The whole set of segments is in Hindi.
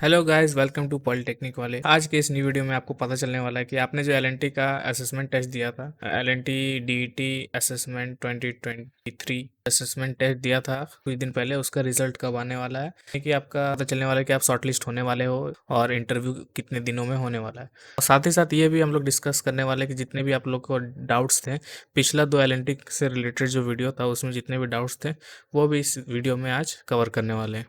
Hello guys, welcome to polytechnic वाले। आज के इस न्यू वीडियो में आपको पता चलने वाला है कि आपने जो एलएनटी का असेसमेंट टेस्ट दिया था, LNT DET assessment 2023 assessment test दिया था कुछ दिन पहले, उसका रिजल्ट कब आने वाला है कि आपका पता चलने वाला है कि आप शॉर्टलिस्ट होने वाले हो और इंटरव्यू कितने दिनों में होने वाला है। और साथ ही साथ ये भी हम लोग डिस्कस करने वाले हैं कि जितने भी आप लोग को डाउट्स थे पिछला दो एलएनटी से रिलेटेड जो वीडियो था उसमें जितने भी डाउट्स थे वो भी इस वीडियो में आज कवर करने वाले हैं।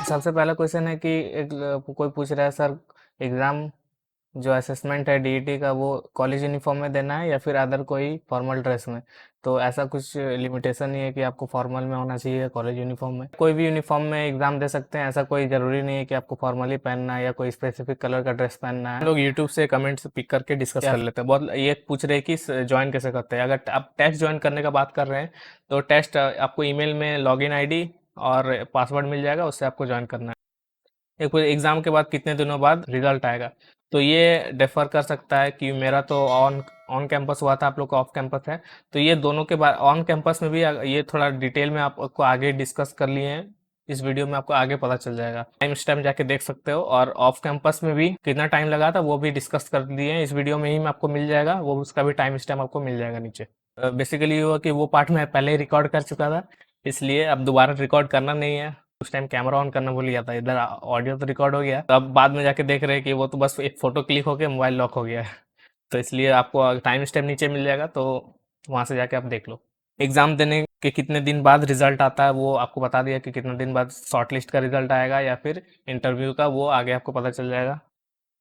सबसे पहला क्वेश्चन है कि कोई पूछ रहा है सर, एग्ज़ाम जो असेसमेंट है डीईटी का वो कॉलेज यूनिफॉर्म में देना है या फिर अदर कोई फॉर्मल ड्रेस में। तो ऐसा कुछ लिमिटेशन नहीं है कि आपको फॉर्मल में होना चाहिए या कॉलेज यूनिफॉर्म में, कोई भी यूनिफॉर्म में एग्ज़ाम दे सकते हैं। ऐसा कोई ज़रूरी नहीं है कि आपको फॉर्मली पहनना है या कोई स्पेसिफिक कलर का ड्रेस पहनना है। हम लोग यूट्यूब से कमेंट्स पिक करके डिस्कस कर लेते हैं। बहुत ये पूछ रहे हैं कि ज्वाइन कैसे करते हैं। अगर आप टेस्ट ज्वाइन करने का बात कर रहे हैं तो टेस्ट आपको ईमेल में लॉगिन आईडी और पासवर्ड मिल जाएगा, उससे आपको ज्वाइन करना है। एक एग्ज़ाम के बाद कितने दिनों बाद रिजल्ट आएगा, तो ये डिफ़र कर सकता है कि मेरा तो ऑन ऑन कैंपस हुआ था, आप लोग का ऑफ कैंपस है। तो ये दोनों के बाद ऑन कैंपस में भी ये थोड़ा डिटेल में आपको आगे डिस्कस कर लिए हैं, इस वीडियो में आपको आगे पता चल जाएगा। टाइम स्टैम्प जाके देख सकते हो, और ऑफ कैंपस में भी कितना टाइम लगा था वो भी डिस्कस कर दिए हैं, इस वीडियो में ही आपको मिल जाएगा, वो उसका भी टाइम स्टैम्प आपको मिल जाएगा नीचे। बेसिकली ये हुआ कि वो पार्ट मैं पहले ही रिकॉर्ड कर चुका था, इसलिए अब दोबारा रिकॉर्ड करना नहीं है। उस टाइम कैमरा ऑन करना भूल गया था, इधर ऑडियो तो रिकॉर्ड हो गया, तो अब बाद में जाके देख रहे हैं कि वो तो बस एक फोटो क्लिक होके मोबाइल लॉक हो गया है। तो इसलिए आपको टाइम स्टैम्प नीचे मिल जाएगा, तो वहां से जाके आप देख लो। एग्जाम देने के कितने दिन बाद रिजल्ट आता है वो आपको बता दिया कि कितने दिन बाद शॉर्ट लिस्ट का रिजल्ट आएगा या फिर इंटरव्यू का, वो आगे आपको पता चल जाएगा।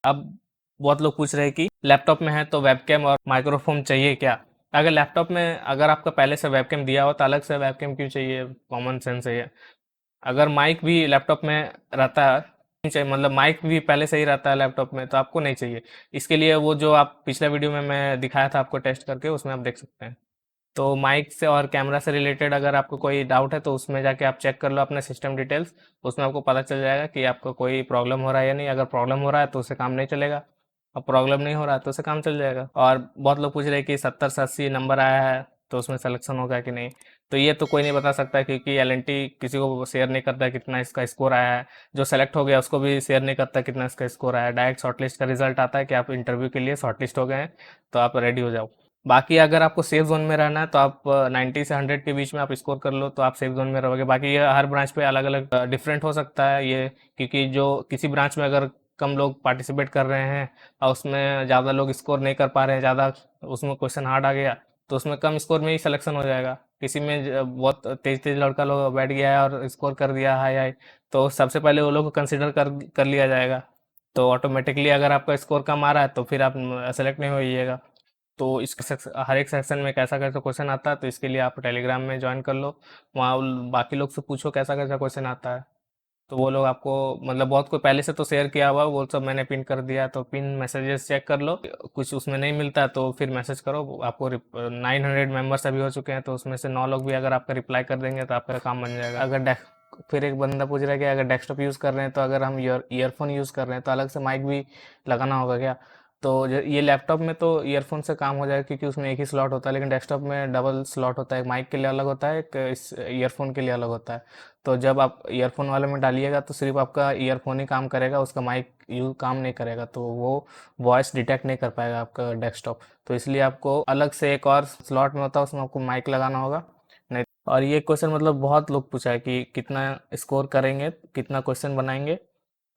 अब बहुत लोग पूछ रहे हैं कि लैपटॉप में है तो वेबकैम और माइक्रोफोन चाहिए क्या। अगर लैपटॉप में अगर आपका पहले से वेबकैम दिया हो तो अलग से वेबकैम क्यों चाहिए, कॉमन सेंस है ये। अगर माइक भी लैपटॉप में रहता है, नहीं चाहिए, मतलब माइक भी पहले से ही रहता है लैपटॉप में, तो आपको नहीं चाहिए। इसके लिए वो जो आप पिछले वीडियो में मैं दिखाया था आपको टेस्ट करके, उसमें आप देख सकते हैं। तो माइक से और कैमरा से रिलेटेड अगर आपको कोई डाउट है तो उसमें जाके आप चेक कर लो अपने सिस्टम डिटेल्स, उसमें आपको पता चल जाएगा कि आपको कोई प्रॉब्लम हो रहा है या नहीं। अगर प्रॉब्लम हो रहा है तो उससे काम नहीं चलेगा, अब प्रॉब्लम नहीं हो रहा है तो उससे काम चल जाएगा। और बहुत लोग पूछ रहे हैं कि 70 से 80 नंबर आया है तो उसमें सिलेक्शन होगा कि नहीं। तो ये तो कोई नहीं बता सकता, क्योंकि एलएनटी किसी को शेयर नहीं करता है कितना इसका स्कोर आया है। जो सेलेक्ट हो गया उसको भी शेयर नहीं करता कितना इसका स्कोर आया है। डायरेक्ट शॉर्टलिस्ट का रिजल्ट आता है कि आप इंटरव्यू के लिए शॉर्टलिस्ट हो गए हैं, तो आप रेडी हो जाओ। बाकी अगर आपको सेफ जोन में रहना है तो आप 90 से 100 के बीच में आप स्कोर कर लो तो आप सेफ जोन में रहोगे। बाकी ये हर ब्रांच पे अलग अलग डिफरेंट हो सकता है ये, क्योंकि जो किसी ब्रांच में अगर कम लोग पार्टिसिपेट कर रहे हैं और उसमें ज़्यादा लोग स्कोर नहीं कर पा रहे हैं, ज़्यादा उसमें क्वेश्चन हार्ड आ गया, तो उसमें कम स्कोर में ही सिलेक्शन हो जाएगा। किसी में बहुत तेज तेज लड़का लोग बैठ गया है और स्कोर कर दिया हाई हाई, तो सबसे पहले वो लोग को कंसिडर कर लिया जाएगा। तो ऑटोमेटिकली अगर आपका स्कोर कम आ रहा है तो फिर आप सेलेक्ट नहीं होइएगा। तो इस हर एक सेक्शन में कैसा कैसा क्वेश्चन आता है, तो इसके लिए आप टेलीग्राम में ज्वाइन कर लो। वहाँ बाकी लोग से पूछो कैसा कैसा क्वेश्चन आता है, तो वो लोग आपको, मतलब बहुत कोई पहले से तो शेयर किया हुआ वो सब मैंने पिन कर दिया, तो पिन मैसेजेस चेक कर लो। कुछ उसमें नहीं मिलता तो फिर मैसेज करो। आपको 900 मेंबर्स अभी हो चुके हैं, तो उसमें से 9 लोग भी अगर आपका रिप्लाई कर देंगे तो आपका काम बन जाएगा। फिर एक बंदा पूछ रहा है कि अगर डेस्कटॉप यूज़ कर रहे हैं तो अगर हम ईयरफोन यूज़ कर रहे हैं तो अलग से माइक भी लगाना होगा क्या। तो ये लैपटॉप में तो ईयरफोन से काम हो जाएगा क्योंकि उसमें एक ही स्लॉट होता है, लेकिन डेस्कटॉप में डबल स्लॉट होता है, एक माइक के लिए अलग होता है, एक इस ईयरफोन के लिए अलग होता है। तो जब आप ईयरफोन वाले में डालिएगा तो सिर्फ आपका ईयरफोन ही काम करेगा, उसका माइक यू काम नहीं करेगा, तो वो वॉइस डिटेक्ट नहीं कर पाएगा आपका डेस्कटॉप। तो इसलिए आपको अलग से एक और स्लॉट में होता है, उसमें आपको माइक लगाना होगा। नहीं, और ये क्वेश्चन मतलब बहुत लोग पूछा है कि कितना स्कोर करेंगे, कितना क्वेश्चन बनाएंगे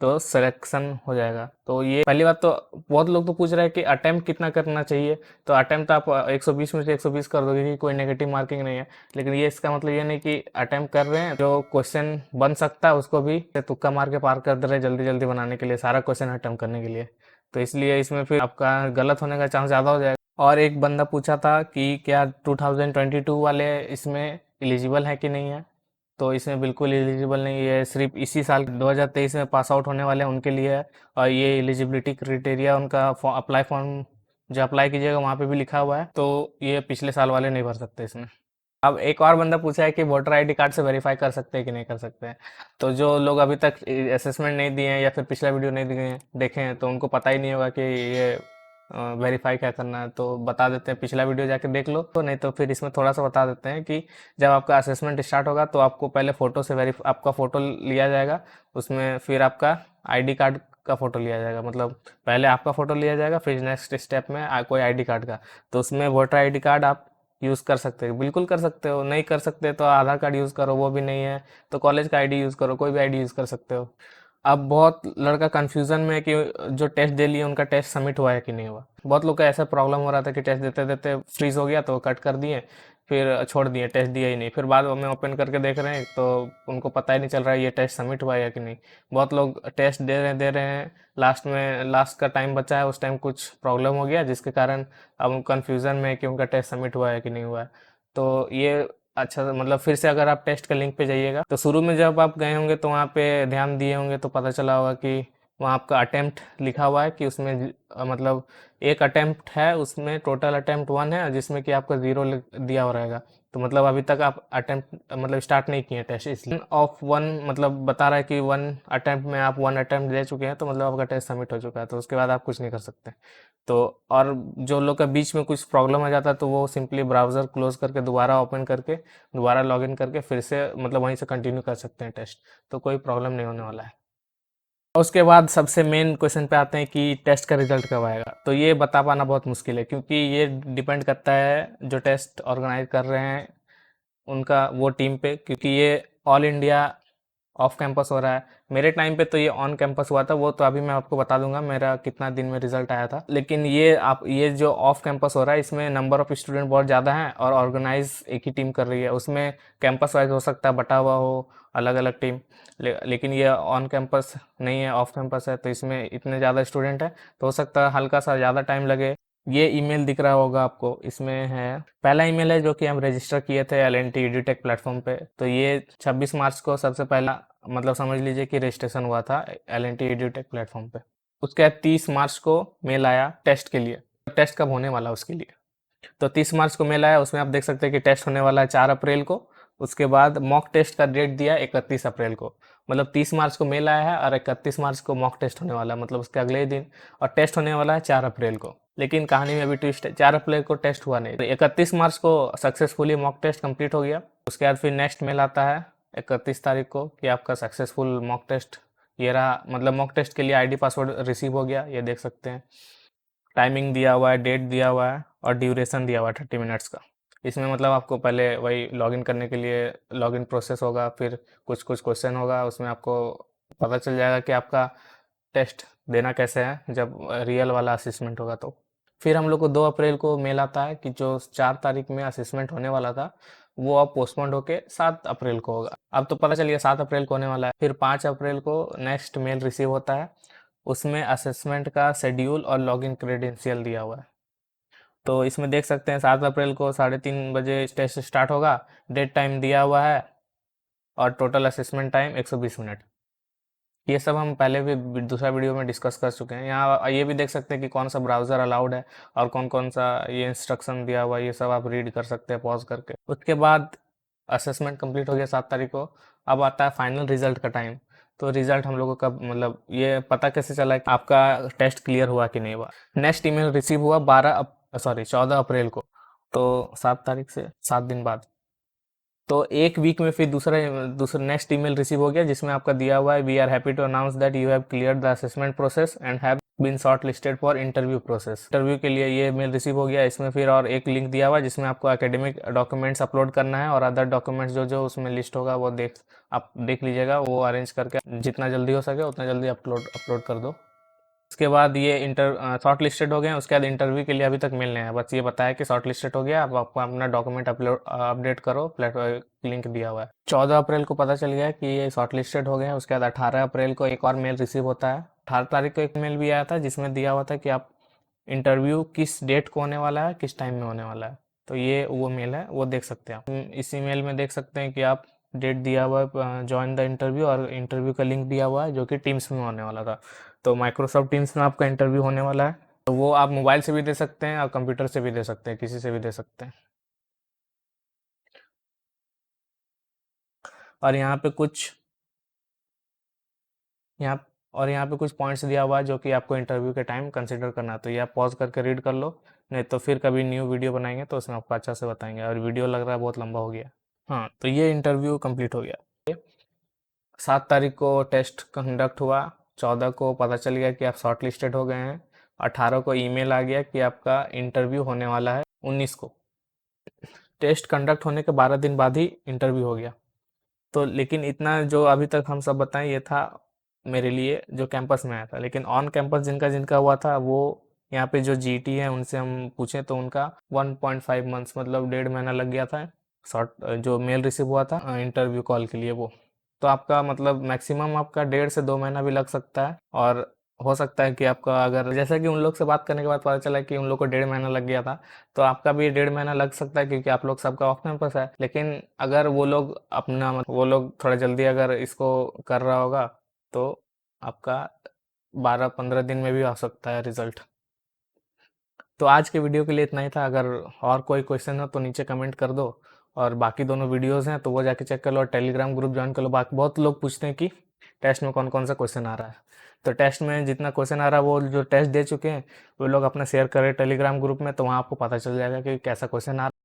तो सिलेक्शन हो जाएगा। तो ये पहली बात तो बहुत लोग तो पूछ रहे हैं कि अटेम्प्ट कितना करना चाहिए। तो अटेम्प्ट आप 120 में से 120 कर दोगे कि कोई नेगेटिव मार्किंग नहीं है, लेकिन ये इसका मतलब ये नहीं कि अटेम्प्ट कर रहे हैं, जो क्वेश्चन बन सकता है उसको भी तुक्का मार के पार कर दे रहे हैं जल्दी जल्दी बनाने के लिए, सारा क्वेश्चन अटेम्प्ट करने के लिए। तो इसलिए इसमें फिर आपका गलत होने का चांस ज़्यादा हो जाएगा। और एक बंदा पूछा था कि क्या 2022 वाले इसमें एलिजिबल है कि नहीं है। तो इसमें बिल्कुल एलिजिबल नहीं है, सिर्फ इसी साल 2023 में पास आउट होने वाले हैं उनके लिए है। और ये एलिजिबिलिटी क्राइटेरिया उनका अप्लाई फॉर्म जो अप्लाई कीजिएगा वहाँ पे भी लिखा हुआ है, तो ये पिछले साल वाले नहीं भर सकते इसमें। अब एक और बंदा पूछा है कि वोटर आईडी कार्ड से वेरीफाई कर सकते हैं कि नहीं कर सकते हैं। तो जो लोग अभी तक असेसमेंट नहीं दिए हैं या फिर पिछला वीडियो नहीं दिए हैं देखे हैं, तो उनको पता ही नहीं होगा कि ये वेरीफाई क्या करना है, तो बता देते हैं, पिछला वीडियो जाके देख लो। तो नहीं तो फिर इसमें थोड़ा सा बता देते हैं कि जब आपका असेसमेंट स्टार्ट होगा तो आपको पहले फ़ोटो से आपका फ़ोटो लिया जाएगा, उसमें फिर आपका आईडी कार्ड का फ़ोटो लिया जाएगा। मतलब पहले आपका फ़ोटो लिया जाएगा, फिर नेक्स्ट स्टेप में कोई आईडी कार्ड का। तो उसमें वोटर आईडी कार्ड आप यूज़ कर सकते हो, बिल्कुल कर सकते हो। नहीं कर सकते तो आधार कार्ड यूज़ करो, वो भी नहीं है तो कॉलेज का आईडी यूज़ करो, कोई भी आईडी यूज़ कर सकते हो। अब बहुत लड़का कंफ्यूजन में है कि जो टेस्ट दे लिए उनका टेस्ट सबमिट हुआ है कि नहीं हुआ। बहुत लोग का ऐसा प्रॉब्लम हो रहा था कि टेस्ट देते देते फ्रीज हो गया तो कट कर दिए, फिर छोड़ दिए, टेस्ट दिया ही नहीं। फिर बाद में ओपन करके देख रहे हैं तो उनको पता ही नहीं चल रहा है ये टेस्ट सबमिट हुआ है या कि नहीं। बहुत लोग टेस्ट दे रहे हैं, लास्ट का टाइम बचा है, उस टाइम कुछ प्रॉब्लम हो गया जिसके कारण अब कंफ्यूजन में है कि उनका टेस्ट सबमिट हुआ है कि नहीं हुआ है। तो ये अच्छा, मतलब फिर से अगर आप टेस्ट के लिंक पे जाइएगा तो शुरू में जब आप गए होंगे तो वहाँ पे ध्यान दिए होंगे तो पता चला होगा कि वहाँ आपका अटेम्प्ट लिखा हुआ है कि उसमें मतलब एक अटेम्प्ट है, उसमें टोटल अटेम्प्ट 1 है जिसमें कि आपका 0 दिया हुआ रहेगा। तो मतलब अभी तक आप अटेम्प्ट मतलब स्टार्ट नहीं किए टेस्ट, इसलिए ऑफ 1 मतलब बता रहा है कि 1 अटेम्प्ट में आप 1 अटेम्प्ट दे चुके हैं, तो मतलब आपका टेस्ट सबमिट हो चुका है, तो उसके बाद आप कुछ नहीं कर सकते। तो और जो लोग का बीच में कुछ प्रॉब्लम आ जाता है तो वो सिंपली ब्राउज़र क्लोज करके दोबारा ओपन करके दोबारा लॉगिन करके फिर से मतलब वहीं से कंटिन्यू कर सकते हैं टेस्ट, तो कोई प्रॉब्लम नहीं होने वाला है। और उसके बाद सबसे मेन क्वेश्चन पे आते हैं कि टेस्ट का रिजल्ट कब आएगा। तो ये बता पाना बहुत मुश्किल है, क्योंकि ये डिपेंड करता है जो टेस्ट ऑर्गेनाइज कर रहे हैं उनका, वो टीम पे, क्योंकि ये ऑल इंडिया ऑफ कैंपस हो रहा है। मेरे टाइम पे तो ये ऑन कैंपस हुआ था, वो तो अभी मैं आपको बता दूंगा मेरा कितना दिन में रिजल्ट आया था। लेकिन ये जो ऑफ कैंपस हो रहा है इसमें नंबर ऑफ स्टूडेंट बहुत ज़्यादा हैं और ऑर्गेनाइज एक ही टीम कर रही है। उसमें कैंपस वाइज हो सकता है बटा हुआ हो अलग अलग टीम, लेकिन ये ऑन कैंपस नहीं है, ऑफ कैंपस है, तो इसमें इतने ज़्यादा स्टूडेंट हैं तो हो सकता है हल्का सा ज़्यादा टाइम लगे। ये ईमेल दिख रहा होगा आपको, इसमें है पहला ईमेल है जो कि हम रजिस्टर किए थे LNT एडुटेक प्लेटफॉर्म पे। तो ये 26 मार्च को सबसे पहला मतलब समझ लीजिए कि रजिस्ट्रेशन हुआ था LNT एडुटेक प्लेटफॉर्म पे। उसके बाद 30 मार्च को मेल आया टेस्ट के लिए, टेस्ट कब होने वाला उसके लिए। तो 30 मार्च को मेल आया, उसमें आप देख सकते हैं कि टेस्ट होने वाला है 4 अप्रैल को। उसके बाद मॉक टेस्ट का डेट दिया 31 अप्रैल को। मतलब 30 मार्च को मेल आया है और 31 मार्च को मॉक टेस्ट होने वाला है, मतलब उसके अगले ही दिन। और टेस्ट होने वाला है 4 अप्रैल को। लेकिन कहानी में अभी ट्विस्ट है, 4 अप्रैल को टेस्ट हुआ नहीं, तो 31 मार्च को सक्सेसफुली मॉक टेस्ट कंप्लीट हो गया। उसके बाद फिर नेक्स्ट मेल आता है 31 तारीख को कि आपका सक्सेसफुल मॉक टेस्ट ये रहा। मतलब मॉक टेस्ट के लिए आईडी पासवर्ड रिसीव हो गया, ये देख सकते हैं। टाइमिंग दिया हुआ है, डेट दिया हुआ है और ड्यूरेशन दिया हुआ है 30 मिनट्स का। इसमें मतलब आपको पहले वही लॉगिन करने के लिए लॉगिन प्रोसेस होगा, फिर कुछ कुछ क्वेश्चन होगा, उसमें आपको पता चल जाएगा कि आपका टेस्ट देना कैसे है जब रियल वाला असेसमेंट होगा। तो फिर हम लोग को 2 अप्रैल को मेल आता है कि जो 4 तारीख में असेसमेंट होने वाला था वो अब पोस्टपोन्ड होके 7 अप्रैल को होगा। अब तो पता चल गया 7 अप्रैल को होने वाला है। फिर 5 अप्रैल को नेक्स्ट मेल रिसीव होता है, उसमें असेसमेंट का शेड्यूल और लॉगिन क्रेडेंशियल दिया हुआ है। तो इसमें देख सकते हैं 7 अप्रैल को 3:30 बजे टेस्ट स्टार्ट होगा, डेट टाइम दिया हुआ है और टोटल असेसमेंट टाइम 120 मिनट। ये सब हम पहले भी दूसरा वीडियो में डिस्कस कर चुके हैं। यहाँ ये भी देख सकते हैं कि कौन सा ब्राउज़र अलाउड है और कौन कौन सा ये इंस्ट्रक्शन दिया हुआ है, ये सब आप रीड कर सकते हैं पॉज करके। उसके बाद असेसमेंट कंप्लीट हो गया 7 तारीख को। अब आता है फाइनल रिजल्ट का टाइम। तो रिजल्ट हम लोगों का मतलब ये पता कैसे चला कि आपका टेस्ट क्लियर हुआ कि नहीं हुआ। नेक्स्ट ईमेल रिसीव हुआ 14 अप्रैल को, तो 7 तारीख से 7 दिन बाद। तो एक वीक में फिर दूसरा दूसरा नेक्स्ट ईमेल रिसीव हो गया जिसमें आपका दिया हुआ है we are happy to announce that you have cleared the assessment process and have been short listed for interview process. Interview के लिए ये मेल रिसीव हो गया। इसमें फिर और एक लिंक दिया हुआ है जिसमें आपको एकेडमिक डॉक्यूमेंट्स अपलोड करना है और अदर डॉक्यूमेंट्स जो जो उसमें लिस्ट होगा वो आप देख लीजिएगा, वो अरेंज करके जितना जल्दी हो सके उतना जल्दी अपलोड अपलोड कर दो। उसके बाद ये शॉर्ट लिस्टेड हो गए हैं। उसके बाद इंटरव्यू के लिए अभी तक मिलने हैं, बस ये बताया कि शॉर्ट लिस्टेड हो गया, अब आपको अपना डॉक्यूमेंट अपडेट करो, प्लेटफॉर्म लिंक दिया हुआ है। 14 अप्रैल को पता चल गया कि ये शॉर्ट लिस्टेड हो गए हैं। उसके बाद 18 अप्रैल को एक और मेल रिसीव होता है। 18 तारीख को एक मेल भी आया था जिसमें दिया हुआ था कि आप इंटरव्यू किस डेट को होने वाला है, किस टाइम में होने वाला है। तो ये वो मेल है, वो देख सकते हैं आप। इसी मेल में देख सकते हैं कि आप डेट दिया हुआ है ज्वाइन द इंटरव्यू और इंटरव्यू का लिंक दिया हुआ है जो कि टीम्स में होने वाला था। तो माइक्रोसॉफ्ट टीम्स में आपका इंटरव्यू होने वाला है। तो वो आप मोबाइल से भी दे सकते हैं और कंप्यूटर से भी दे सकते हैं, किसी से भी दे सकते हैं। और यहाँ पे कुछ यहाँ और यहाँ पे कुछ पॉइंट्स दिया हुआ है जो कि आपको इंटरव्यू के टाइम कंसिडर करना है, तो ये आप पॉज करके रीड कर लो, नहीं तो फिर कभी न्यू वीडियो बनाएंगे तो उसमें आपको अच्छा से बताएंगे। और वीडियो लग रहा है बहुत लंबा हो गया। हाँ, तो ये इंटरव्यू कंप्लीट हो गया। 7 तारीख को टेस्ट कंडक्ट हुआ, 14 को पता चल गया कि आप शॉर्ट लिस्टेड हो गए हैं, 18 को ईमेल आ गया कि आपका इंटरव्यू होने वाला है 19 को। टेस्ट कंडक्ट होने के 12 दिन बाद ही इंटरव्यू हो गया। तो लेकिन इतना जो अभी तक हम सब बताएं ये था मेरे लिए जो कैंपस में आया था, लेकिन ऑन कैंपस जिनका जिनका हुआ था वो यहाँ पे जो जीटी है उनसे हम पूछें तो उनका 1.5 मंथ्स मतलब 1.5 महीना लग गया था शॉर्ट जो मेल रिसीव हुआ था इंटरव्यू कॉल के लिए वो। तो आपका मतलब मैक्सिमम आपका 1.5 से 2 महीना भी लग सकता है। और हो सकता है कि आपका अगर जैसा कि उन लोग से बात करने के बाद पता चला कि उन लोग को 1.5 महीना लग गया था, तो आपका भी 1.5 महीना लग सकता है क्योंकि आप लोग सबका ऑफ कैंपस है। लेकिन अगर वो लोग अपना वो लोग थोड़ा जल्दी अगर इसको कर रहा होगा तो आपका 12-15 दिन में भी आ सकता है रिजल्ट। तो आज के वीडियो के लिए इतना ही था। अगर और कोई क्वेश्चन हो तो नीचे कमेंट कर दो, और बाकी दोनों वीडियोस हैं तो वो जाके चेक कर लो, और टेलीग्राम ग्रुप ज्वाइन कर लो। बाकी बहुत लोग पूछते हैं कि टेस्ट में कौन कौन सा क्वेश्चन आ रहा है, तो टेस्ट में जितना क्वेश्चन आ रहा है वो जो टेस्ट दे चुके हैं वो लोग अपना शेयर करें टेलीग्राम ग्रुप में, तो वहाँ आपको पता चल जाएगा कि कैसा क्वेश्चन आ रहा है।